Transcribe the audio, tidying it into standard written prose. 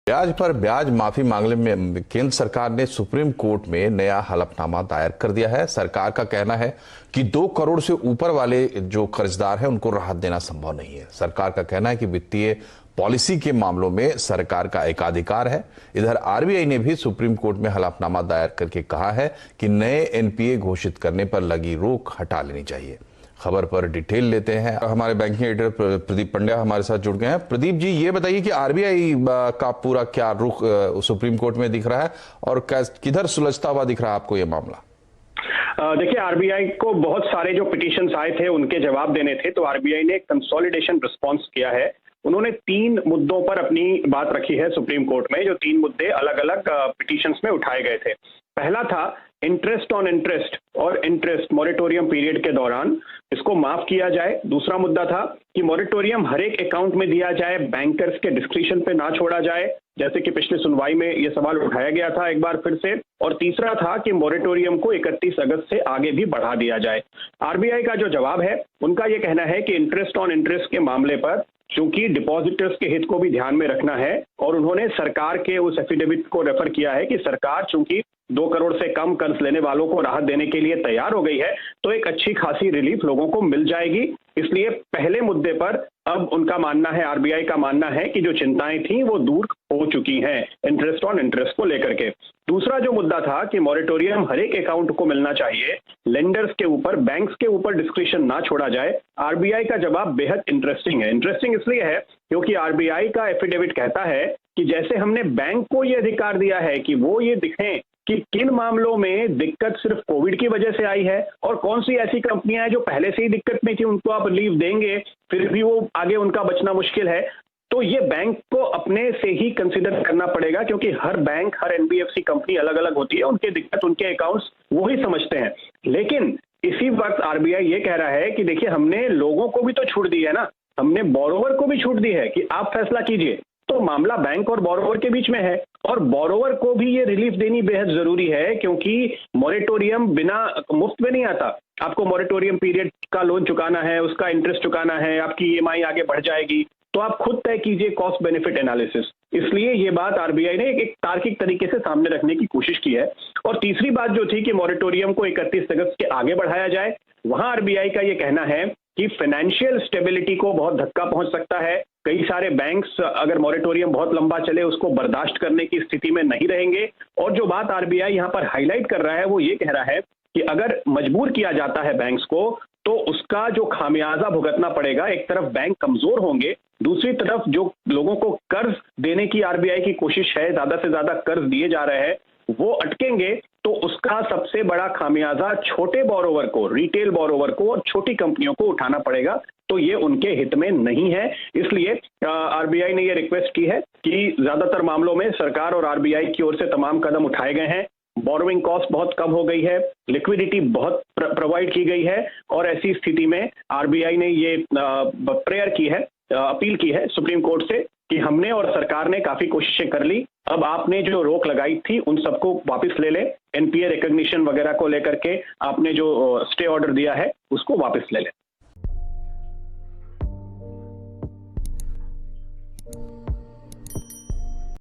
ब्याज पर ब्याज माफी मामले में केंद्र सरकार ने सुप्रीम कोर्ट में नया हलफनामा दायर कर दिया है। सरकार का कहना है कि 2 करोड़ से ऊपर वाले जो कर्जदार हैं उनको राहत देना संभव नहीं है। सरकार का कहना है कि वित्तीय पॉलिसी के मामलों में सरकार का एकाधिकार है। इधर आरबीआई ने भी सुप्रीम कोर्ट में हलफनामा दायर करके कहा है कि नए एनपीए घोषित करने पर लगी रोक हटा लेनी चाहिए। खबर पर डिटेल लेते हैं। हमारे बैंकिंग एडिटर प्रदीप पंड्या हमारे साथ जुड़ गए हैं। प्रदीप जी, ये बताइए कि आरबीआई का पूरा क्या रुख सुप्रीम कोर्ट में दिख रहा है और किधर सुलझता हुआ दिख रहा है आपको ये मामला? देखिए, आरबीआई को बहुत सारे जो पिटीशंस आए थे उनके जवाब देने थे, तो आरबीआई ने कंसोलिडेशन रिस्पॉन्स किया है। उन्होंने 3 मुद्दों पर अपनी बात रखी है सुप्रीम कोर्ट में, जो 3 मुद्दे अलग अलग पिटीशंस में उठाए गए थे। पहला था इंटरेस्ट ऑन इंटरेस्ट और इंटरेस्ट मॉरेटोरियम पीरियड के दौरान इसको माफ किया जाए। दूसरा मुद्दा था कि मॉरेटोरियम हर एक अकाउंट में दिया जाए, बैंकर्स के डिस्क्रिशन पे ना छोड़ा जाए, जैसे कि पिछली सुनवाई में यह सवाल उठाया गया था एक बार फिर से। और तीसरा था कि मॉरेटोरियम को 31 अगस्त से आगे भी बढ़ा दिया जाए। आरबीआई का जो जवाब है, उनका यह कहना है कि इंटरेस्ट ऑन इंटरेस्ट के मामले पर चूंकि डिपॉजिटर्स के हित को भी ध्यान में रखना है, और उन्होंने सरकार के उस एफिडेविट को रेफर किया है कि सरकार चूंकि 2 करोड़ से कम कर्ज लेने वालों को राहत देने के लिए तैयार हो गई है, तो एक अच्छी खासी रिलीफ लोगों को मिल जाएगी। इसलिए पहले मुद्दे पर अब उनका मानना है, आरबीआई का मानना है कि जो चिंताएं थी वो दूर हो चुकी हैं इंटरेस्ट ऑन इंटरेस्ट को लेकर के। दूसरा जो मुद्दा था कि मॉरेटोरियम हर एक अकाउंट को मिलना चाहिए, लेंडर्स के ऊपर, बैंक्स के ऊपर डिस्क्रिशन ना छोड़ा जाए। आरबीआई का जवाब बेहद इंटरेस्टिंग है। इंटरेस्टिंग इसलिए है क्योंकि आरबीआई का एफिडेविट कहता है कि जैसे हमने बैंक को यह अधिकार दिया है कि वो ये दिखें कि किन मामलों में दिक्कत सिर्फ कोविड की वजह से आई है और कौन सी ऐसी कंपनियां हैं जो पहले से ही दिक्कत में थी, उनको आप रिलीफ देंगे फिर भी वो आगे उनका बचना मुश्किल है, तो ये बैंक को अपने से ही कंसिडर करना पड़ेगा, क्योंकि हर बैंक, हर एनबीएफसी कंपनी अलग अलग होती है, उनके दिक्कत, उनके अकाउंट्स वो ही समझते हैं। लेकिन इसी वक्त आरबीआई ये कह रहा है कि देखिए, हमने लोगों को भी तो छूट दी है ना, हमने बोरोवर को भी छूट दी है कि आप फैसला कीजिए। तो मामला बैंक और बोरोवर के बीच में है, और बोरोवर को भी ये रिलीफ देनी बेहद जरूरी है, क्योंकि मॉरेटोरियम बिना मुफ्त में नहीं आता। आपको मॉरेटोरियम पीरियड का लोन चुकाना है, उसका इंटरेस्ट चुकाना है, आपकी ईएमआई आगे बढ़ जाएगी, तो आप खुद तय कीजिए कॉस्ट बेनिफिट एनालिसिस। इसलिए ये बात आरबीआई ने एक तार्किक तरीके से सामने रखने की कोशिश की है। और तीसरी बात जो थी कि मॉरेटोरियम को 31 अगस्त के आगे बढ़ाया जाए, वहां आरबीआई का ये कहना है कि फाइनेंशियल स्टेबिलिटी को बहुत धक्का पहुंच सकता है। कई सारे बैंक्स अगर मॉरेटोरियम बहुत लंबा चले उसको बर्दाश्त करने की स्थिति में नहीं रहेंगे। और जो बात आरबीआई यहां पर हाईलाइट कर रहा है वो ये कह रहा है कि अगर मजबूर किया जाता है बैंक्स को, तो उसका जो खामियाजा भुगतना पड़ेगा। एक तरफ बैंक कमजोर होंगे, दूसरी तरफ जो लोगों को कर्ज देने की आरबीआई की कोशिश है, ज्यादा से ज्यादा कर्ज दिए जा रहे हैं, वो अटकेंगे, तो उसका सबसे बड़ा खामियाजा छोटे बोरोवर को, रिटेल बोरोवर को और छोटी कंपनियों को उठाना पड़ेगा। तो ये उनके हित में नहीं है। इसलिए आरबीआई ने ये रिक्वेस्ट की है कि ज्यादातर मामलों में सरकार और आरबीआई की ओर से तमाम कदम उठाए गए हैं। बोरोइंग कॉस्ट बहुत कम हो गई है, लिक्विडिटी बहुत प्रोवाइड की गई है, और ऐसी स्थिति में आरबीआई ने ये प्रेयर की है, अपील की है सुप्रीम कोर्ट से कि हमने और सरकार ने काफी कोशिशें कर ली, अब आपने जो रोक लगाई थी उन सबको वापस ले लें। एनपीए रिकॉग्निशन वगैरह को लेकर के आपने जो स्टे ऑर्डर दिया है उसको वापस ले लें।